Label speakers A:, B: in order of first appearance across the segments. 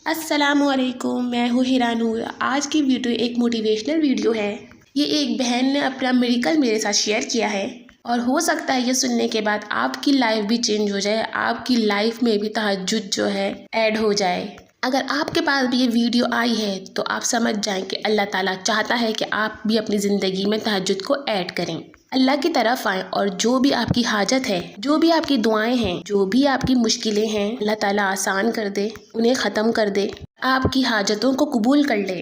A: السلام علیکم، میں ہوں ہیرانور۔ آج کی ویڈیو ایک موٹیویشنل ویڈیو ہے۔ یہ ایک بہن نے اپنا میریکل میرے ساتھ شیئر کیا ہے اور ہو سکتا ہے یہ سننے کے بعد آپ کی لائف بھی چینج ہو جائے، آپ کی لائف میں بھی تہجد جو ہے ایڈ ہو جائے۔ اگر آپ کے پاس بھی یہ ویڈیو آئی ہے تو آپ سمجھ جائیں کہ اللہ تعالیٰ چاہتا ہے کہ آپ بھی اپنی زندگی میں تہجد کو ایڈ کریں، اللہ کی طرف آئیں اور جو بھی آپ کی حاجت ہے، جو بھی آپ کی دعائیں ہیں، جو بھی آپ کی مشکلیں ہیں، اللہ تعالیٰ آسان کر دے، انہیں ختم کر دے، آپ کی حاجتوں کو قبول کر لے۔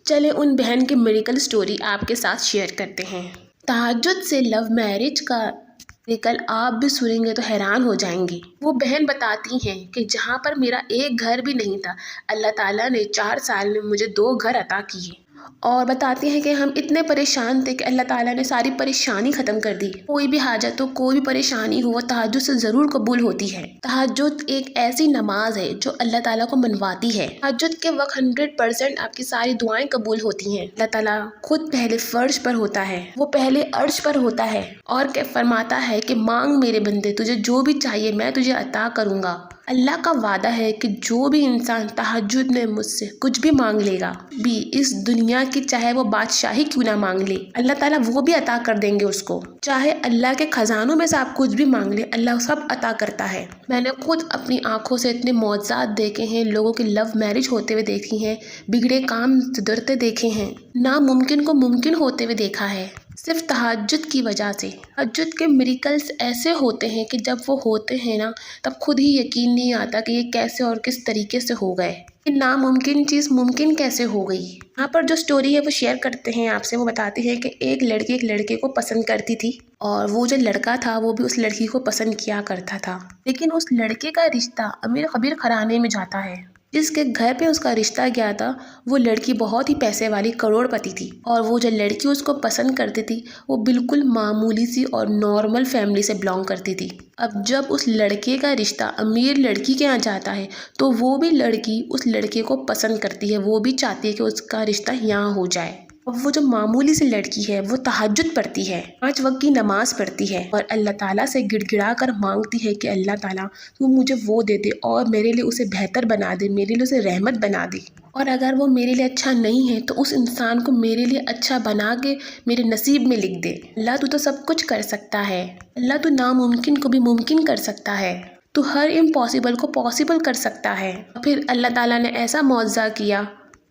A: چلے ان بہن کی میریکل سٹوری آپ کے ساتھ شیئر کرتے ہیں۔ تہجد سے لو میرج کا میریکل آپ بھی سنیں گے تو حیران ہو جائیں گے۔ وہ بہن بتاتی ہیں کہ جہاں پر میرا ایک گھر بھی نہیں تھا، اللہ تعالیٰ نے 4 سال میں مجھے 2 گھر عطا کیے، اور بتاتے ہیں کہ ہم اتنے پریشان تھے کہ اللہ تعالیٰ نے ساری پریشانی ختم کر دی۔ کوئی بھی حاجت ہو، کوئی بھی پریشانی ہو، وہ تہجد سے ضرور قبول ہوتی ہے۔ تہجد ایک ایسی نماز ہے جو اللہ تعالیٰ کو منواتی ہے۔ تہجد کے وقت 100% آپ کی ساری دعائیں قبول ہوتی ہیں۔ اللہ تعالیٰ خود پہلے فرش پر ہوتا ہے، وہ پہلے عرش پر ہوتا ہے اور فرماتا ہے کہ مانگ میرے بندے، تجھے جو بھی چاہیے میں تجھے عطا کروں گا۔ اللہ کا وعدہ ہے کہ جو بھی انسان تہجد میں مجھ سے کچھ بھی مانگ لے گا، بھی اس دنیا کی چاہے وہ بادشاہی کیوں نہ مانگ لے، اللہ تعالیٰ وہ بھی عطا کر دیں گے اس کو۔ چاہے اللہ کے خزانوں میں سے آپ کچھ بھی مانگ لیں، اللہ سب عطا کرتا ہے۔ میں نے خود اپنی آنکھوں سے اتنے معجزات دیکھے ہیں، لوگوں کی لو میرج ہوتے ہوئے دیکھی ہیں، بگڑے کام سدھرتے دیکھے ہیں، ناممکن کو ممکن ہوتے ہوئے دیکھا ہے، صرف تہجد کی وجہ سے۔ تہجد کے میریکلز ایسے ہوتے ہیں کہ جب وہ ہوتے ہیں نا، تب خود ہی یقین نہیں آتا کہ یہ کیسے اور کس طریقے سے ہو گئے، یہ ناممکن چیز ممکن کیسے ہو گئی۔ یہاں پر جو سٹوری ہے وہ شیئر کرتے ہیں آپ سے۔ وہ بتاتے ہیں کہ ایک لڑکی ایک لڑکے کو پسند کرتی تھی، اور وہ جو لڑکا تھا وہ بھی اس لڑکی کو پسند کیا کرتا تھا، لیکن اس لڑکے کا رشتہ امیر خبیر گھرانے میں جاتا ہے۔ جس کے گھر پہ اس کا رشتہ گیا تھا وہ لڑکی بہت ہی پیسے والی کروڑ پتی تھی، اور وہ جو لڑکی اس کو پسند کرتی تھی وہ بالکل معمولی سی اور نارمل فیملی سے بلانگ کرتی تھی۔ اب جب اس لڑکے کا رشتہ امیر لڑکی کے یہاں جاتا ہے تو وہ بھی لڑکی اس لڑکے کو پسند کرتی ہے، وہ بھی چاہتی ہے کہ اس کا رشتہ یہاں ہو جائے۔ اب وہ جو معمولی سی لڑکی ہے وہ تہجد پڑھتی ہے، 5 وقت کی نماز پڑھتی ہے، اور اللہ تعالیٰ سے گڑ گڑا کر مانگتی ہے کہ اللہ تعالیٰ تو مجھے وہ دے دے اور میرے لیے اسے بہتر بنا دے، میرے لیے اسے رحمت بنا دے، اور اگر وہ میرے لیے اچھا نہیں ہے تو اس انسان کو میرے لیے اچھا بنا کے میرے نصیب میں لکھ دے۔ اللہ تو سب کچھ کر سکتا ہے، اللہ تو ناممکن کو بھی ممکن کر سکتا ہے، تو ہر امپاسبل کو پاسبل کر سکتا ہے۔ پھر اللہ تعالیٰ نے ایسا معجزہ کیا،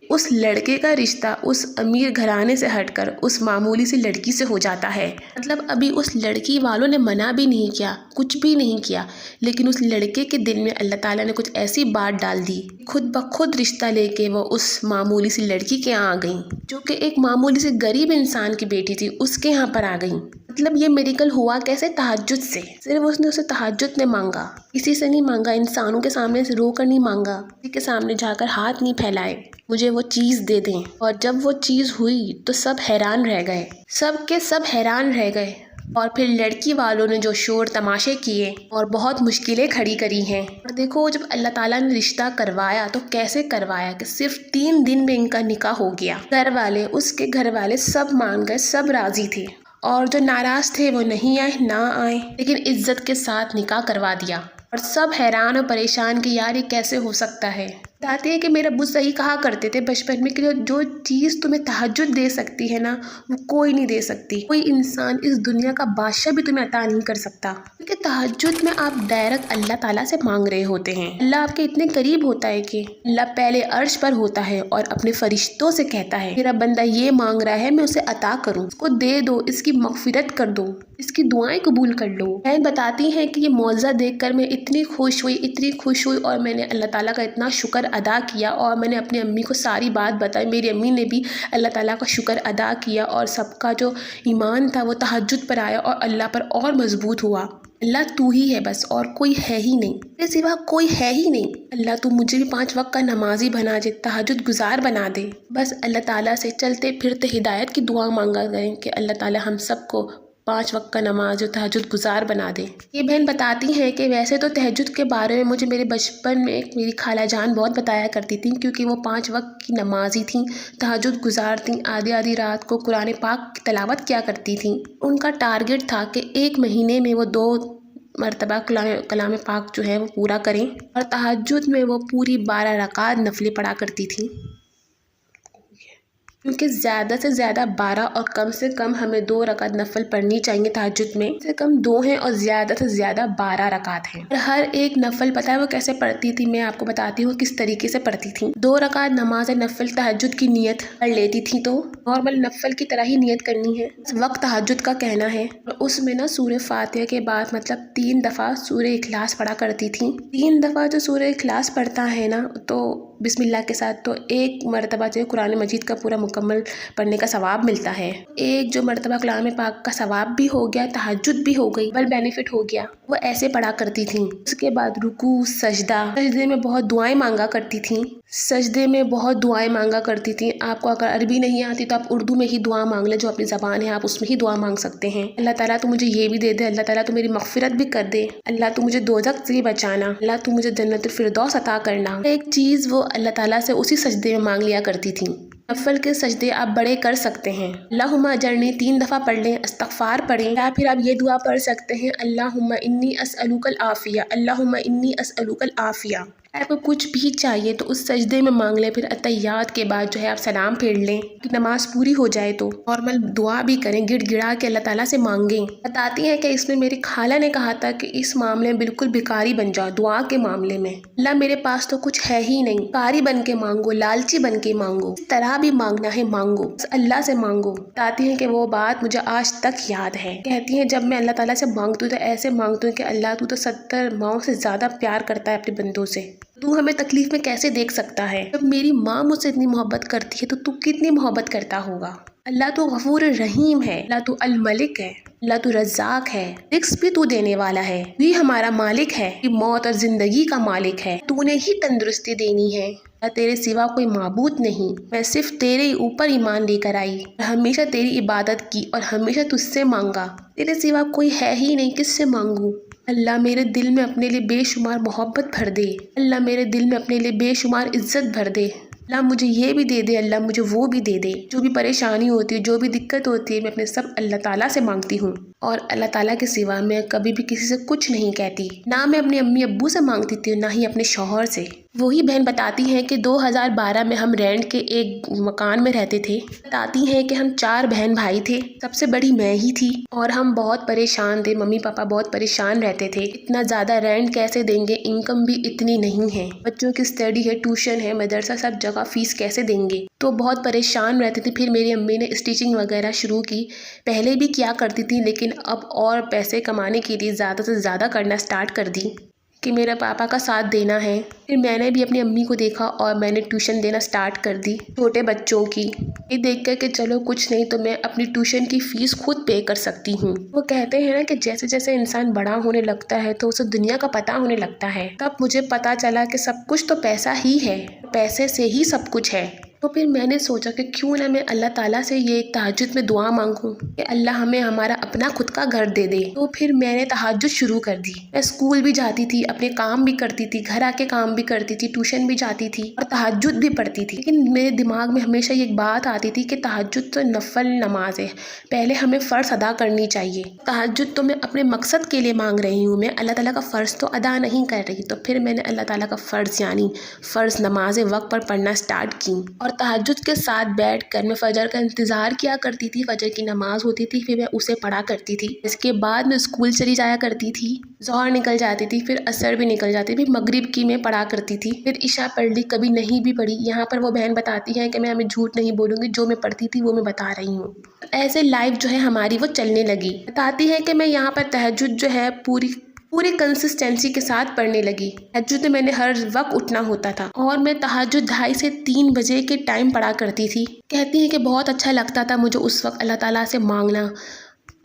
A: اس لڑکے کا رشتہ اس امیر گھرانے سے ہٹ کر اس معمولی سی لڑکی سے ہو جاتا ہے۔ مطلب ابھی اس لڑکی والوں نے منع بھی نہیں کیا، کچھ بھی نہیں کیا، لیکن اس لڑکے کے دل میں اللہ تعالیٰ نے کچھ ایسی بات ڈال دی، خود بخود رشتہ لے کے وہ اس معمولی سی لڑکی کے یہاں آ گئیں، جو کہ ایک معمولی سی غریب انسان کی بیٹی تھی، اس کے یہاں پر آ گئیں۔ مطلب یہ میریکل ہوا کیسے؟ تہجد سے۔ صرف اس نے اسے تہجد میں مانگا، کسی سے نہیں مانگا، انسانوں کے سامنے سے رو کر نہیں مانگا، کسی کے سامنے جا کر ہاتھ نہیں پھیلائے مجھے وہ چیز دے دیں، اور جب وہ چیز ہوئی تو سب حیران رہ گئے، سب کے سب حیران رہ گئے۔ اور پھر لڑکی والوں نے جو شور تماشے کیے اور بہت مشکلیں کھڑی کری ہیں، اور دیکھو جب اللہ تعالیٰ نے رشتہ کروایا تو کیسے کروایا کہ صرف 3 دن میں ان کا نکاح ہو گیا۔ گھر والے، اس کے گھر والے سب مان گئے، سب راضی تھے، اور جو ناراض تھے وہ نہیں آئے، نہ آئے، لیکن عزت کے ساتھ نکاح کروا دیا، اور سب حیران اور پریشان کہ یار یہ کیسے ہو سکتا ہے۔ بتاتے ہیں کہ میرے ابو صحیح کہا کرتے تھے بچپن میں کہ جو چیز تمہیں تہجد دے سکتی ہے نا وہ کوئی نہیں دے سکتی، کوئی انسان اس دنیا کا بادشاہ بھی تمہیں عطا نہیں کر سکتا، کیونکہ تہجد میں آپ ڈائریکٹ اللہ تعالیٰ سے مانگ رہے ہوتے ہیں۔ اللہ آپ کے اتنے قریب ہوتا ہے کہ اللہ پہلے عرش پر ہوتا ہے اور اپنے فرشتوں سے کہتا ہے میرا بندہ یہ مانگ رہا ہے میں اسے عطا کروں، اس کو دے دو، اس کی مغفرت کر دو، اس کی دعائیں قبول کر لو۔ بہن بتاتی ہیں کہ یہ معجزہ دیکھ کر میں اتنی خوش ہوئی، اتنی خوش ہوئی، اور میں نے اللہ تعالیٰ کا اتنا شکر ادا کیا، اور میں نے اپنی امی کو ساری بات بتائی، میری امی نے بھی اللہ تعالیٰ کا شکر ادا کیا، اور سب کا جو ایمان تھا وہ تہجد پر آیا اور اللہ پر اور مضبوط ہوا۔ اللہ تو ہی ہے بس، اور کوئی ہے ہی نہیں، اس کے سوا کوئی ہے ہی نہیں۔ اللہ تو مجھے بھی 5 وقت کا نمازی بنا دے، تہجد گزار بنا دے، بس اللہ تعالیٰ سے چلتے پھرتے ہدایت کی دعا مانگا کریں کہ اللہ تعالیٰ ہم سب کو 5 وقت کا نماز جو تہجد گزار بنا دے۔ یہ بہن بتاتی ہیں کہ ویسے تو تہجد کے بارے میں مجھے میرے بچپن میں میری خالہ جان بہت بتایا کرتی تھیں، کیونکہ وہ 5 وقت کی نمازی تھیں، تہجد گزار تھیں، آدھی آدھی رات کو قرآن پاک کی تلاوت کیا کرتی تھیں۔ ان کا ٹارگٹ تھا کہ 1 مہینے میں وہ 2 मरतबा कलाम पाक जो है वो पूरा करें। और तहज्जुद में वो पूरी 12 रकात नफलें पढ़ा करती थी, क्योंकि ज़्यादा से ज़्यादा 12 और कम से कम हमें 2 रकात नफल पढ़नी चाहिए। तहज्जुद में कम से कम 2 हैं और ज़्यादा से ज़्यादा 12 रकात हैं। और हर एक नफल पता है वो कैसे पढ़ती थी, मैं आपको बताती हूँ किस तरीके से पढ़ती थी। 2 रकात नमाज नफल तहज्जुद की नियत कर लेती थी, तो नॉर्मल नफल की तरह ही नियत करनी है, इस वक्त तहज्जुद का कहना है। और उसमें ना सूरह फातिहा के बाद मतलब 3 दफ़ा सूरह इखलास पढ़ा करती थी। 3 दफ़ा जो सूरह इखलास पढ़ता है ना तो बिस्मिल्लाह के साथ, तो एक मरतबा जो कुरान मजीद का पूरा मुकम्मल पढ़ने का सवाब मिलता है। एक जो मरतबा कलाम पाक का सवाब भी हो गया, तहज्जुद भी हो गई, डबल बेनिफिट हो गया। वो ऐसे पढ़ा करती थी। उसके बाद रुकू, सजदा, सजदे में बहुत दुआएं मांगा करती थी। सजदे में बहुत दुआएं मांगा करती थी। आपको अगर अरबी नहीं आती तो आप उर्दू में ही दुआ मांग ले, जो अपनी ज़बान है आप उसमें ही दुआ मांग सकते हैं। अल्लाह ताला तू मुझे ये भी दे दे, अल्लाह ताला तू मेरी मग़फ़िरत भी कर दे, अल्लाह तू मुझे दोज़ख से बचाना, अल्लाह तू मुझे जन्नतुल फिरदौस अता करना। एक चीज़ वो अल्लाह ताला से उसी सजदे में मांग लिया करती थी। नफल के सजदे आप बड़े कर सकते हैं। अल्लाहुम्मा अजरनी 3 दफ़ा पढ़ लें, इस्तग़फ़ार पढ़ें, या फिर आप ये दुआ पढ़ सकते हैं, अल्लाहुम्मा इन्नी अस्अलुकल आफ़िया, अल्लाहुम्मा इन्नी अस्अलुकल आफ़िया। आपको कुछ भी चाहिए तो उस सजदे में मांग लें। फिर अतहियात के बाद जो है आप सलाम फेर लें कि नमाज पूरी हो जाए, तो नॉर्मल दुआ भी करें, गिड़गिड़ा के अल्लाह ताला से मांगें। बताती हैं कि इसमें मेरी खाला ने कहा था कि इस मामले में बिल्कुल भिखारी बन जाओ, दुआ के मामले में। अल्लाह मेरे पास तो कुछ है ही नहीं, भिखारी बन के मांगो, लालची बन के मांगो, इस तरह भी मांगना है मांगो, अल्लाह से मांगो। बताती हैं कि वो बात मुझे आज तक याद है। कहती हैं जब मैं अल्लाह ताला से मांगती हूँ तो ऐसे मांगती हूँ कि अल्लाह तू तो 70 माओं से ज़्यादा प्यार करता है अपने बंदों से, तू हमें तकलीफ में कैसे देख सकता है। जब मेरी माँ मुझसे इतनी मोहब्बत करती है तो तू कितनी मोहब्बत करता होगा। अल्लाह तो गफूर रहीम है, अल्लाह तो अल मलिक है, अल्लाह तो रज़्ज़ाक है, रिज़्क़ भी तू देने वाला है, तू ही हमारा मालिक है, मौत और ज़िंदगी का मालिक है, तूने ही तंदुरुस्ती देनी है, तेरे सिवा कोई माबूद नहीं। मैं सिर्फ तेरे ऊपर ईमान लेकर आई, हमेशा तेरी इबादत की और हमेशा तुझसे मांगा, तेरे सिवा कोई है ही नहीं, किससे मांगूँ। अल्लाह मेरे दिल में अपने लिए बेशुमार मोहब्बत भर दे, अल्लाह मेरे दिल में अपने लिए बेशुमार इज्जत भर दे, अल्लाह मुझे ये भी दे दे, अल्लाह मुझे वो भी दे दे। जो भी परेशानी होती है, जो भी दिक्कत होती है, मैं अपने सब अल्लाह ताला से मांगती हूँ। और अल्लाह ताला के सिवा मैं कभी भी किसी से कुछ नहीं कहती, ना मैं अपने अम्मी अब्बू से मांगती थी, ना ही अपने शौहर से। वही बहन बताती हैं कि 2012 में हम रेंट के एक मकान में रहते थे। बताती हैं कि हम 4 बहन भाई थे, सबसे बड़ी मैं ही थी और हम बहुत परेशान थे, मम्मी पापा बहुत परेशान रहते थे। इतना ज़्यादा रेंट कैसे देंगे, इनकम भी इतनी नहीं है, बच्चों की स्टडी है, ट्यूशन है, मदरसा, सब जगह फीस कैसे देंगे, तो बहुत परेशान रहते थे। फिर मेरी अम्मी ने स्टिचिंग वगैरह शुरू की, पहले भी किया करती थी लेकिन अब और पैसे कमाने के लिए ज़्यादा से ज़्यादा करना स्टार्ट कर दी कि मेरे पापा का साथ देना है। फिर मैंने भी अपनी अम्मी को देखा और मैंने ट्यूशन देना स्टार्ट कर दी छोटे बच्चों की। ये देख कर कि चलो कुछ नहीं तो मैं अपनी ट्यूशन की फ़ीस खुद पे कर सकती हूँ। वो कहते हैं ना कि जैसे जैसे इंसान बड़ा होने लगता है तो उसे दुनिया का पता होने लगता है। तब मुझे पता चला कि सब कुछ तो पैसा ही है, पैसे से ही सब कुछ है। तो फिर मैंने सोचा कि क्यों ना मैं अल्लाह ताला से ये तहज्जुद में दुआ मांगूं कि अल्लाह हमें हमारा अपना खुद का घर दे दे। तो फिर मैंने तहज्जुद शुरू कर दी। मैं स्कूल भी जाती थी, अपने काम भी करती थी, घर आके काम भी करती थी, ट्यूशन भी जाती थी और तहज्जुद भी पढ़ती थी। लेकिन मेरे दिमाग में हमेशा ये बात आती थी कि तहज्जुद तो नफल नमाज है, पहले हमें फ़र्ज़ अदा करनी चाहिए। तहज्जुद तो मैं अपने मकसद के लिए मांग रही हूँ, मैं अल्लाह ताला का फ़र्ज़ तो अदा नहीं कर रही। तो फिर मैंने अल्लाह ताला का फ़र्ज़ यानी फ़र्ज़ नमाज़ें वक्त पर पढ़ना स्टार्ट की और तहज्जुद के साथ बैठकर मैं फ़जर का इंतज़ार किया करती थी। फ़जर की नमाज़ होती थी, फिर मैं उसे पढ़ा करती थी। इसके बाद मैं स्कूल चली जाया करती थी, ज़ोहर निकल जाती थी, फिर असर भी निकल जाती थी, फिर मगरिब की मैं पढ़ा करती थी, फिर इशा पढ़ ली, कभी नहीं भी पढ़ी। यहाँ पर वो बहन बताती हैं कि मैं हमें झूठ नहीं बोलूँगी, जो मैं पढ़ती थी वो मैं बता रही हूँ। ऐसे लाइफ जो है हमारी वो चलने लगी। बताती है कि मैं यहाँ पर तहज्जुद जो है पूरी कंसिस्टेंसी के साथ पढ़ने लगी। तहज्जुद में मैंने हर वक्त उठना होता था और मैं तहज्जुद 2:30 से 3 बजे के टाइम पढ़ा करती थी। कहती हैं कि बहुत अच्छा लगता था मुझे उस वक्त अल्लाह ताला से मांगना,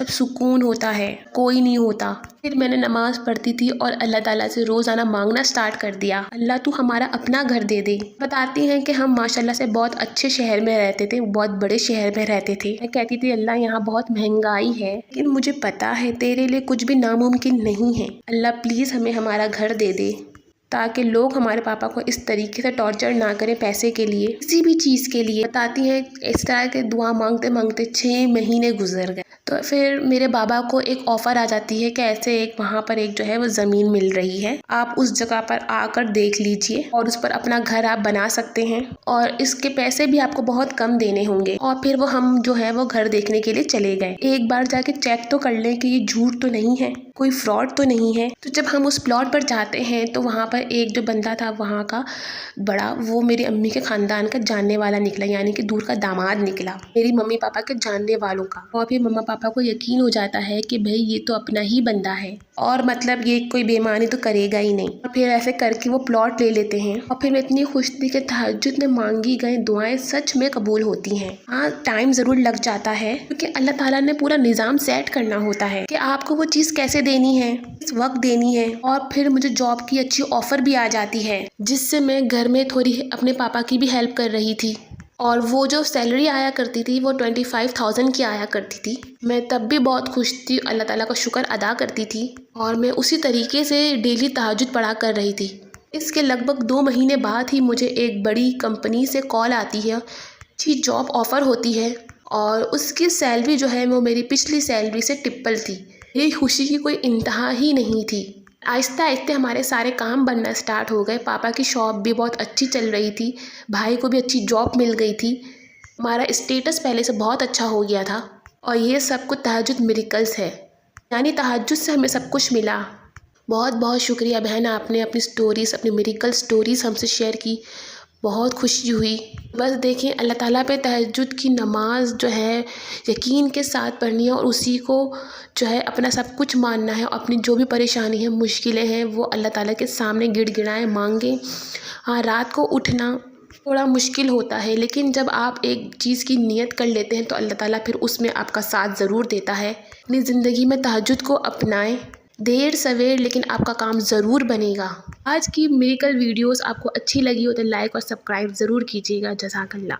A: जब सुकून होता है, कोई नहीं होता। फिर मैंने नमाज़ पढ़ती थी और अल्लाह ताला से रोज़ाना मांगना स्टार्ट कर दिया, अल्लाह तू हमारा अपना घर दे दे। बताती हैं कि हम माशाल्लाह से बहुत अच्छे शहर में रहते थे, बहुत बड़े शहर में रहते थे। मैं कहती थी अल्लाह यहाँ बहुत महंगाई है, लेकिन मुझे पता है तेरे लिए कुछ भी नामुमकिन नहीं है। अल्लाह प्लीज़ हमें हमारा घर दे दे ताकि लोग हमारे पापा को इस तरीके से टॉर्चर ना करें पैसे के लिए, किसी भी चीज़ के लिए। बताती हैं इस तरह के दुआ मांगते मांगते 6 महीने गुजर गए। तो फिर मेरे बाबा को एक ऑफ़र आ जाती है कि ऐसे एक वहाँ पर एक जो है वो ज़मीन मिल रही है, आप उस जगह पर आकर देख लीजिए और उस पर अपना घर आप बना सकते हैं और इसके पैसे भी आपको बहुत कम देने होंगे। और फिर हम जो है वो घर देखने के लिए चले गए। एक बार जाके चेक तो कर लें कि ये झूठ तो नहीं है, कोई फ्रॉड तो नहीं है। तो जब हम उस प्लॉट पर जाते हैं तो वहाँ पर एक जो बंदा था वहाँ का बड़ा, वो मेरी अम्मी के ख़ानदान का जानने वाला निकला, यानी कि दूर का दामाद निकला, मेरी मम्मी पापा के जानने वालों का। और फिर मम्मा पापा को यकीन हो जाता है कि भाई ये तो अपना ही बंदा है और मतलब ये कोई बेईमानी तो करेगा ही नहीं। और फिर ऐसे करके वो प्लॉट ले लेते हैं। और फिर मैं इतनी खुश थी कि तहज्जुद में मांगी गई दुआएं सच में कबूल होती हैं। हाँ, टाइम ज़रूर लग जाता है क्योंकि अल्लाह ताला ने पूरा निज़ाम सेट करना होता है कि आपको वो चीज़ कैसे देनी है, इस वक्त देनी है। और फिर मुझे जॉब की अच्छी ऑफ़र भी आ जाती है जिससे मैं घर में थोड़ी अपने पापा की भी हेल्प कर रही थी। और वो जो सैलरी आया करती थी वो 25,000 की आया करती थी। मैं तब भी बहुत खुश थी, अल्लाह ताला का शुक्र अदा करती थी और मैं उसी तरीके से डेली तहज्जुद पढ़ा कर रही थी। इसके लगभग 2 महीने बाद ही मुझे एक बड़ी कंपनी से कॉल आती है, अच्छी जॉब ऑफ़र होती है और उसकी सैलरी जो है वो मेरी पिछली सैलरी से ट्रिपल थी। मेरी खुशी की कोई इंतहा ही नहीं थी। आहिस्ता आहिस्ता हमारे सारे काम बनना स्टार्ट हो गए। पापा की शॉप भी बहुत अच्छी चल रही थी, भाई को भी अच्छी जॉब मिल गई थी, हमारा स्टेटस पहले से बहुत अच्छा हो गया था। और ये सब कुछ तहज्जुद मिरेकल्स है, यानी तहज्जुद से हमें सब कुछ मिला। बहुत बहुत शुक्रिया बहन, आपने अपनी स्टोरीज़, अपनी मिरेकल स्टोरीज़ हमसे शेयर की, बहुत खुशी हुई। बस देखें, अल्लाह ताला पे तहज्जुद की नमाज जो है यकीन के साथ पढ़नी है और उसी को जो है अपना सब कुछ मानना है। अपनी जो भी परेशानी है, मुश्किलें हैं, वो अल्लाह ताला के सामने गिड़गिड़ाएं, मांगें। हाँ, रात को उठना थोड़ा मुश्किल होता है, लेकिन जब आप एक चीज़ की नियत कर लेते हैं तो अल्लाह ताला फिर उसमें आपका साथ ज़रूर देता है। अपनी ज़िंदगी में तहज्जुद को अपनाएं, देर सवेर लेकिन आपका काम ज़रूर बनेगा। आज की मिरेकल वीडियोस आपको अच्छी लगी हो तो लाइक और सब्सक्राइब ज़रूर कीजिएगा। जज़ाकल्लाह।